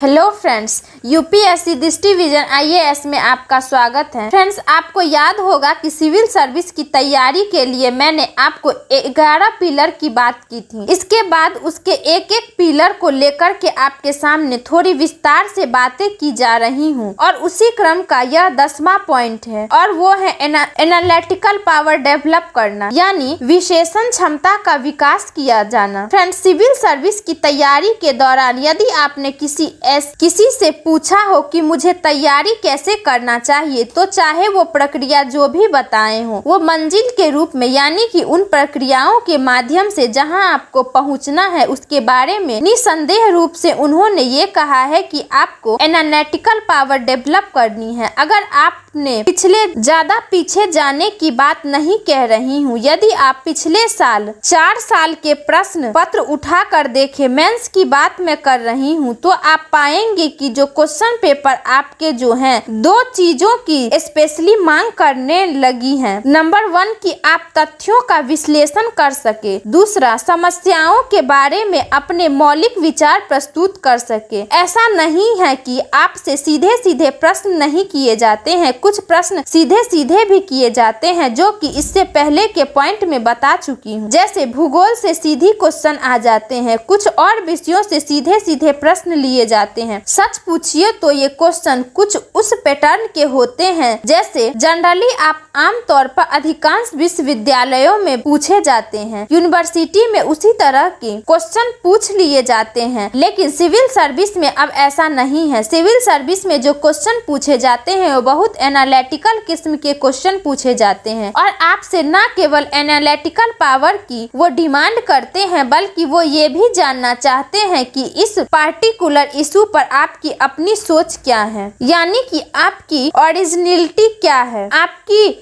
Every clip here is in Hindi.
हेलो फ्रेंड्स, यूपीएससी दृष्टि विजन आईएएस में आपका स्वागत है। फ्रेंड्स, आपको याद होगा कि सिविल सर्विस की तैयारी के लिए मैंने आपको 11 पिलर की बात की थी। इसके बाद उसके एक एक पिलर को लेकर के आपके सामने थोड़ी विस्तार से बातें की जा रही हूँ और उसी क्रम का यह 10वां पॉइंट है और वो है एनालिटिकल पावर डेवलप करना, यानी विश्लेषण क्षमता का विकास किया जाना। फ्रेंड्स, सिविल सर्विस की तैयारी के दौरान यदि आपने किसी से पूछा हो कि मुझे तैयारी कैसे करना चाहिए, तो चाहे वो प्रक्रिया जो भी बताए हो, वो मंजिल के रूप में, यानी कि उन प्रक्रियाओं के माध्यम से जहां आपको पहुंचना है उसके बारे में निसंदेह रूप से उन्होंने ये कहा है कि आपको एनालिटिकल पावर डेवलप करनी है। अगर आपने ज्यादा पीछे जाने की बात नहीं कह रही हूँ, यदि आप पिछले साल 4 साल के प्रश्न पत्र उठा कर देखे, मेंस की बात मैं कर रही हूँ, तो आप पाएंगे कि जो क्वेश्चन पेपर आपके जो हैं, 2 चीजों की स्पेशली मांग करने लगी हैं। नंबर 1 कि आप तथ्यों का विश्लेषण कर सके, दूसरा समस्याओं के बारे में अपने मौलिक विचार प्रस्तुत कर सके। ऐसा नहीं है कि आपसे सीधे सीधे प्रश्न नहीं किए जाते हैं, कुछ प्रश्न सीधे सीधे भी किए जाते हैं, जो कि इससे पहले के पॉइंट में बता चुकी हूँ। जैसे भूगोल से सीधी क्वेश्चन आ जाते हैं, कुछ और विषयों से सीधे सीधे प्रश्न लिए जाते हैं। सच पूछिए तो ये क्वेश्चन कुछ उस पैटर्न के होते हैं जैसे जनरली आप आमतौर पर अधिकांश विश्वविद्यालयों में पूछे जाते हैं। यूनिवर्सिटी में उसी तरह के क्वेश्चन पूछ लिए जाते हैं, लेकिन सिविल सर्विस में अब ऐसा नहीं है। सिविल सर्विस में जो क्वेश्चन पूछे जाते हैं वो बहुत एनालिटिकल किस्म के क्वेश्चन पूछे जाते हैं और आपसे न केवल एनालिटिकल पावर की वो डिमांड करते हैं, बल्कि वो ये भी जानना चाहते हैं कि इस पार्टिकुलर इशू पर आपकी अपनी सोच क्या है, यानी कि आपकी ओरिजिनलिटी क्या है, आपकी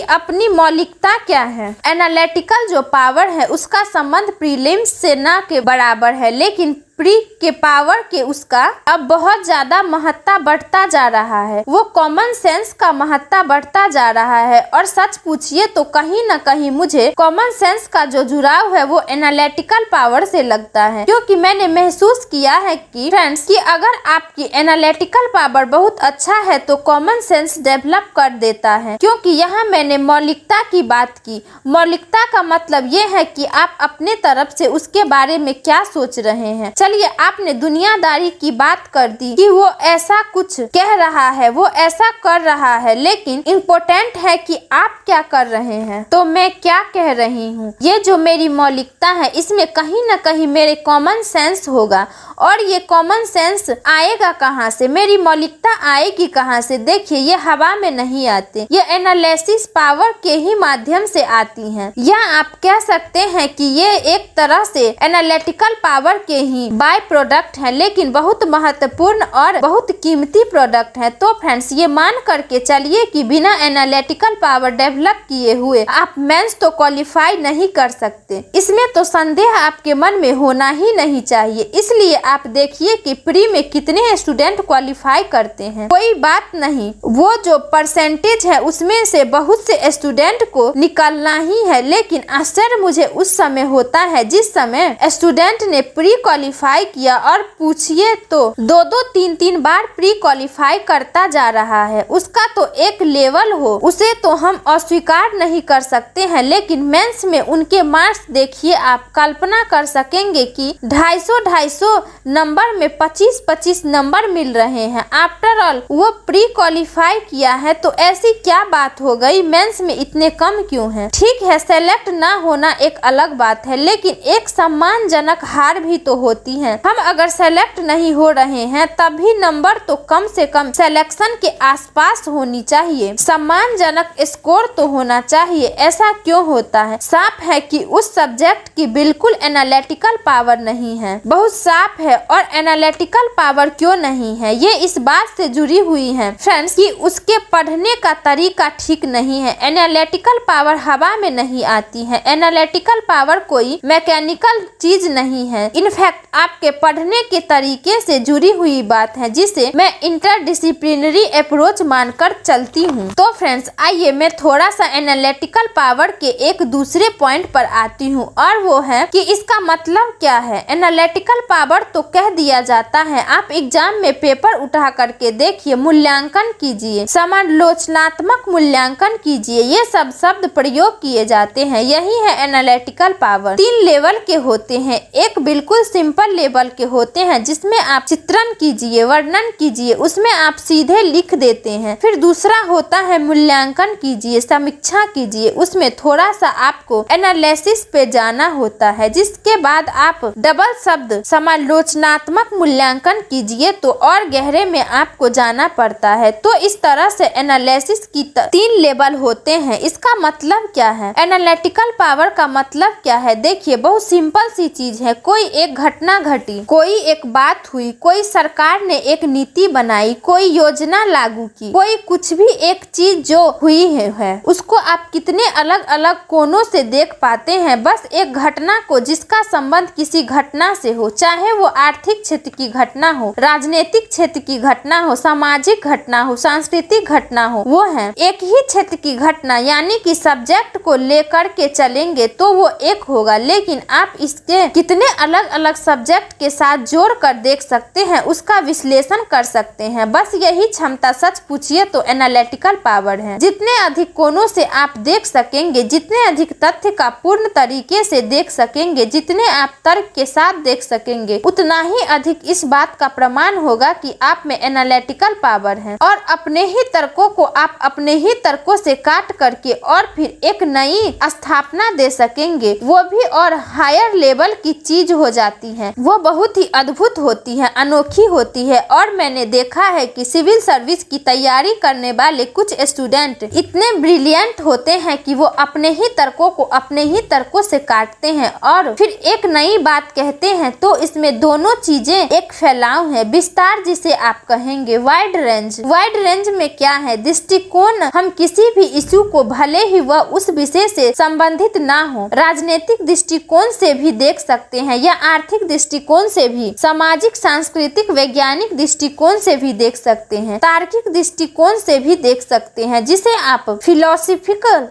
अपनी मौलिकता क्या है। एनालिटिकल जो पावर है उसका संबंध प्रीलिम्स से ना के बराबर है, लेकिन प्री के पावर के उसका अब बहुत ज्यादा महत्ता बढ़ता जा रहा है। वो कॉमन सेंस का महत्ता बढ़ता जा रहा है और सच पूछिए तो कहीं न कहीं मुझे कॉमन सेंस का जो जुड़ाव है वो एनालिटिकल पावर से लगता है, क्योंकि मैंने महसूस किया है कि फ्रेंड्स कि अगर आपकी एनालिटिकल पावर बहुत अच्छा है तो कॉमन सेंस डेवलप कर देता है। क्योंकि यहाँ मैंने मौलिकता की बात की। मौलिकता का मतलब ये है कि आप अपने तरफ से उसके बारे में क्या सोच रहे हैं। चलिए, आपने दुनियादारी की बात कर दी कि वो ऐसा कुछ कह रहा है, वो ऐसा कर रहा है, लेकिन इम्पोर्टेंट है कि आप क्या कर रहे हैं, तो मैं क्या कह रही हूँ। ये जो मेरी मौलिकता है इसमें कहीं ना कहीं मेरे कॉमन सेंस होगा, और ये कॉमन सेंस आएगा कहाँ से, मेरी मौलिकता आएगी कहाँ से। देखिए, ये हवा में नहीं आते, ये एनालिसिस पावर के ही माध्यम से आती हैं, या आप कह सकते हैं कि ये एक तरह से एनालिटिकल पावर के ही बाय प्रोडक्ट है, लेकिन बहुत महत्वपूर्ण और बहुत कीमती प्रोडक्ट है। तो फ्रेंड्स, ये मान करके चलिए कि बिना एनालिटिकल पावर डेवलप किए हुए आप मेंस तो क्वालिफाई नहीं कर सकते। इसमें तो संदेह आपके मन में होना ही नहीं चाहिए। इसलिए आप देखिए कि प्री में कितने स्टूडेंट क्वालिफाई करते हैं, कोई बात नहीं, वो जो परसेंटेज है उसमें से बहुत से स्टूडेंट को निकलना ही है। लेकिन आश्चर्य मुझे उस समय होता है जिस समय स्टूडेंट ने प्री क्वालिफाई किया, और पूछिए तो 2-2, 3-3 बार प्री क्वालिफाई करता जा रहा है। उसका तो एक लेवल हो, उसे तो हम अस्वीकार नहीं कर सकते हैं, लेकिन मेंस में उनके मार्क्स देखिए, आप कल्पना कर सकेंगे कि 250 नंबर में 25-25 नंबर मिल रहे हैं। आफ्टर ऑल वो प्री क्वालिफाई किया है, तो ऐसी क्या बात हो गई, मेंस में इतने कम क्यों हैं। ठीक है, सेलेक्ट ना होना एक अलग बात है, लेकिन एक सम्मानजनक हार भी तो होती है। हम अगर सेलेक्ट नहीं हो रहे हैं तब भी नंबर तो कम से कम सिलेक्शन के आसपास होनी चाहिए, सम्मानजनक स्कोर तो होना चाहिए। ऐसा क्यों होता है? साफ है कि उस सब्जेक्ट की बिल्कुल एनालिटिकल पावर नहीं है, बहुत साफ है। और एनालिटिकल पावर क्यों नहीं है, ये इस बात से जुड़ी हुई है फ्रेंड्स कि उसके पढ़ने का तरीका ठीक नहीं है। एनालिटिकल पावर हवा में नहीं आती है, एनालिटिकल पावर कोई मैकेनिकल चीज नहीं है। इनफैक्ट आप आपके पढ़ने के तरीके से जुड़ी हुई बात है, जिसे मैं इंटरडिसिप्लिनरी अप्रोच मानकर चलती हूँ। तो फ्रेंड्स, आइए मैं थोड़ा सा एनालिटिकल पावर के एक दूसरे पॉइंट पर आती हूँ, और वो है कि इसका मतलब क्या है। एनालिटिकल पावर तो कह दिया जाता है, आप एग्जाम में पेपर उठा करके देखिए, मूल्यांकन कीजिए, समालोचनात्मक मूल्यांकन कीजिए, ये सब शब्द प्रयोग किए जाते हैं। यही है एनालिटिकल पावर। 3 लेवल के होते हैं। एक बिल्कुल सिंपल लेवल के होते हैं, जिसमें आप चित्रण कीजिए, वर्णन कीजिए, उसमें आप सीधे लिख देते हैं। फिर दूसरा होता है मूल्यांकन कीजिए, समीक्षा कीजिए, उसमें थोड़ा सा आपको एनालिसिस पे जाना होता है। जिसके बाद आप डबल शब्द समालोचनात्मक मूल्यांकन कीजिए, तो और गहरे में आपको जाना पड़ता है। तो इस तरह से एनालिसिस की 3 लेवल होते हैं। इसका मतलब क्या है? एनालिटिकल पावर का मतलब क्या है? देखिए, बहुत सिंपल सी चीज है। कोई एक घटना घटी, कोई एक बात हुई, कोई सरकार ने एक नीति बनाई, कोई योजना लागू की, कोई कुछ भी एक चीज जो हुई है उसको आप कितने अलग अलग कोनों से देख पाते हैं। बस एक घटना को, जिसका संबंध किसी घटना से हो, चाहे वो आर्थिक क्षेत्र की घटना हो, राजनीतिक क्षेत्र की घटना हो, सामाजिक घटना हो, सांस्कृतिक घटना हो, वो है एक ही क्षेत्र की घटना, यानी कि सब्जेक्ट को लेकर के चलेंगे तो वो एक होगा। लेकिन आप इसके कितने अलग अलग सब्जेक्ट के साथ जोड़ कर देख सकते हैं, उसका विश्लेषण कर सकते हैं। बस यही क्षमता, सच पूछिए तो एनालिटिकल पावर है। जितने अधिक कोनों से आप देख सकेंगे, जितने अधिक तथ्य का पूर्ण तरीके से देख सकेंगे, जितने आप तर्क के साथ देख सकेंगे, उतना ही अधिक इस बात का प्रमाण होगा कि आप में एनालिटिकल पावर है। और अपने ही तर्कों को आप अपने ही तर्कों से काट करके और फिर एक नई स्थापना दे सकेंगे। वो भी और हायर लेवल की चीज हो जाती है। वो बहुत ही अद्भुत होती है, अनोखी होती है। और मैंने देखा है कि सिविल सर्विस की तैयारी करने वाले कुछ स्टूडेंट इतने ब्रिलियंट होते हैं कि वो अपने ही तर्कों को अपने ही तर्कों से काटते हैं और फिर एक नई बात कहते हैं। तो इसमें दोनों चीजें एक फैलाव है, विस्तार जिसे आप कहेंगे, वाइड रेंज। वाइड रेंज में क्या है? दृष्टिकोण। हम किसी भी इश्यू को, भले ही वह उस विषय से संबंधित ना हो, राजनीतिक दृष्टिकोण से भी देख सकते हैं, या आर्थिक दृष्टिकोण से भी, सामाजिक, सांस्कृतिक, वैज्ञानिक दृष्टिकोण से भी देख सकते हैं, तार्किक दृष्टिकोण से भी देख सकते हैं, जिसे आप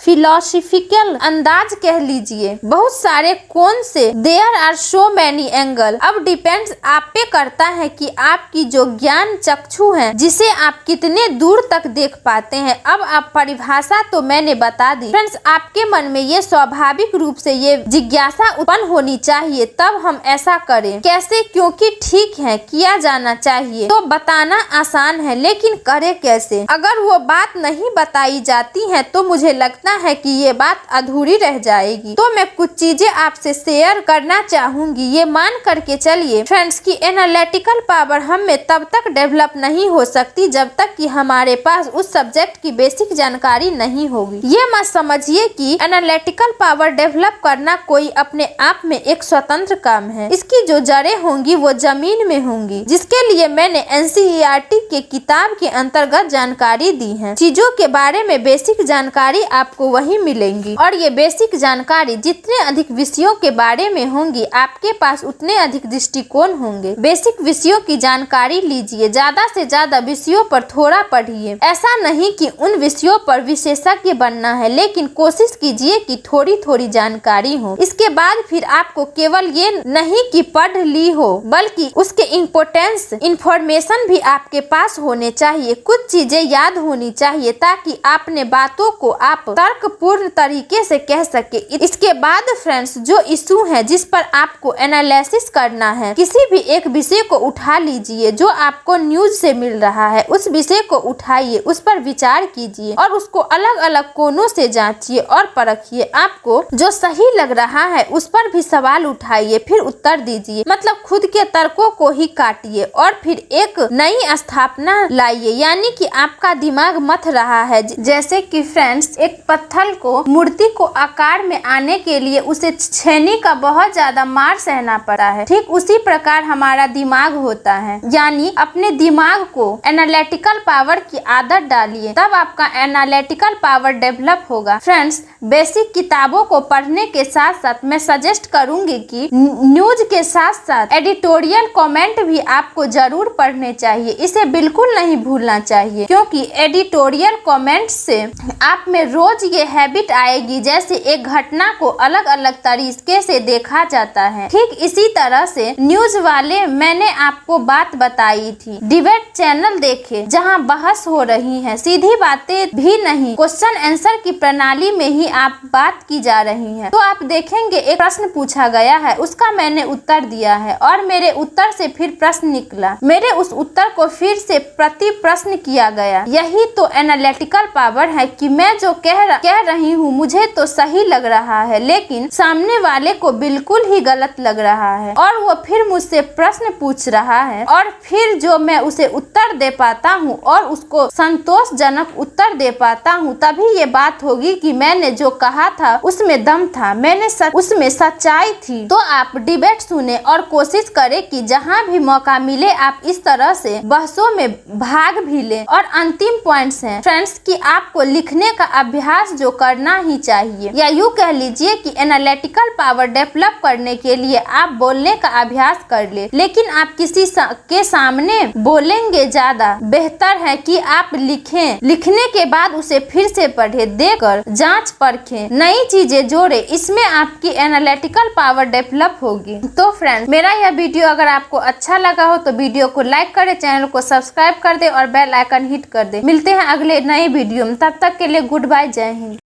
फिलोसफिकल अंदाज कह लीजिए। बहुत सारे कोण से, there are so many angle. अब डिपेंड्स आप पे करता है कि आपकी जो ज्ञान चक्षु है, जिसे आप कितने दूर तक देख पाते हैं। अब आप परिभाषा तो मैंने बता दी। फ्रेंड्स, आपके मन में ये स्वाभाविक रूप से ये जिज्ञासा उत्पन्न होनी चाहिए, तब हम ऐसा करें कैसे? क्योंकि ठीक है, किया जाना चाहिए तो बताना आसान है, लेकिन करे कैसे? अगर वो बात नहीं बताई जाती है तो मुझे लगता है कि ये बात अधूरी रह जाएगी। तो मैं कुछ चीजें आपसे शेयर करना चाहूंगी। ये मान करके चलिए फ्रेंड्स कि एनालिटिकल पावर हम में तब तक डेवलप नहीं हो सकती जब तक कि हमारे पास उस सब्जेक्ट की बेसिक जानकारी नहीं होगी। ये मत समझिए कि एनालिटिकल पावर डेवलप करना कोई अपने आप में एक स्वतंत्र काम है। इसकी जो जड़ें होंगी वो जमीन में होंगी, जिसके लिए मैंने NCERT के किताब के अंतर्गत जानकारी दी है। चीजों के बारे में बेसिक जानकारी आपको वही मिलेंगी, और ये बेसिक जानकारी जितने अधिक विषयों के बारे में होंगी, आपके पास उतने अधिक दृष्टिकोण होंगे। बेसिक विषयों की जानकारी लीजिए, ज्यादा से ज्यादा विषयों पर थोड़ा पढ़िए। ऐसा नहीं कि उन विषयों पर विशेषज्ञ बनना है, लेकिन कोशिश कीजिए कि थोड़ी थोड़ी जानकारी हो। इसके बाद फिर आपको केवल ये नहीं कि पढ़ ली हो, बल्कि उसके इम्पोर्टेंस इंफॉर्मेशन भी आपके पास होने चाहिए। कुछ चीजें याद होनी चाहिए ताकि आपने बातों को आप तर्कपूर्ण तरीके से कह सके। इसके बाद फ्रेंड्स, जो इशू है जिस पर आपको एनालिसिस करना है, किसी भी एक विषय को उठा लीजिए जो आपको न्यूज से मिल रहा है। उस विषय को उठाइए, उस पर विचार कीजिए और उसको अलग अलग कोनों से जांचिए और परखिए। आपको जो सही लग रहा है उस पर भी सवाल उठाइए, फिर उत्तर दीजिए। मतलब खुद के तर्कों को ही काटिए और फिर एक नई स्थापना लाइए, यानी कि आपका दिमाग मथ रहा है। जैसे कि फ्रेंड्स, एक पत्थर को, मूर्ति को आकार में आने के लिए उसे छेनी का बहुत ज्यादा मार सहना पड़ा है। ठीक उसी प्रकार हमारा दिमाग होता है, यानी अपने दिमाग को एनालिटिकल पावर की आदत डालिए, तब आपका एनालिटिकल पावर डेवलप होगा। फ्रेंड्स, बेसिक किताबों को पढ़ने के साथ साथ मैं सजेस्ट करूंगी कि न्यूज के साथ साथ एडिटोरियल कमेंट भी आपको जरूर पढ़ने चाहिए। इसे बिल्कुल नहीं भूलना चाहिए, क्योंकि एडिटोरियल कमेंट से आप में रोज ये हैबिट आएगी, जैसे एक घटना को अलग अलग तरीके से देखा जाता है। ठीक इसी तरह से न्यूज वाले मैंने आपको बात बताई थी, डिबेट चैनल देखे जहां बहस हो रही है, सीधी बातें भी नहीं, क्वेश्चन आंसर की प्रणाली में ही आप बात की जा रही है। तो आप देखेंगे एक प्रश्न पूछा गया है, उसका मैंने उत्तर दिया है और मेरे उत्तर से फिर प्रश्न निकला, मेरे उस उत्तर को फिर से प्रति प्रश्न किया गया। यही तो एनालिटिकल पावर है कि मैं जो कह रही हूँ मुझे तो सही लग रहा है, लेकिन सामने वाले को बिल्कुल ही गलत लग रहा है और वो फिर मुझसे प्रश्न पूछ रहा है और फिर जो मैं उसे उत्तर दे पाता हूँ और उसको संतोषजनक उत्तर दे पाता हूँ, तभी ये बात होगी कि मैंने जो कहा था उसमें दम था, उसमें सच्चाई थी। तो आप डिबेट सुने और कोशिश करें कि जहाँ भी मौका मिले आप इस तरह से बहसों में भाग भी लें। और अंतिम पॉइंट्स हैं फ्रेंड्स कि आपको लिखने का अभ्यास जो करना ही चाहिए, या यूँ कह लीजिए कि एनालिटिकल पावर डेवलप करने के लिए आप बोलने का अभ्यास कर ले, लेकिन आप किसी के सामने बोलेंगे ज्यादा बेहतर है कि आप लिखें, लिखने के बाद उसे फिर से पढ़ें, देखकर जांच परखें, नई चीजें जोड़े, इसमें आपकी एनालिटिकल पावर डेवलप होगी। तो फ्रेंड्स, मेरा यह वीडियो अगर आपको अच्छा लगा हो तो वीडियो को लाइक करें, चैनल को सब्सक्राइब कर दे और बेल आइकन हिट कर दे। मिलते हैं अगले नए वीडियो में, तब तक के लिए गुड बाय, जय हिंद।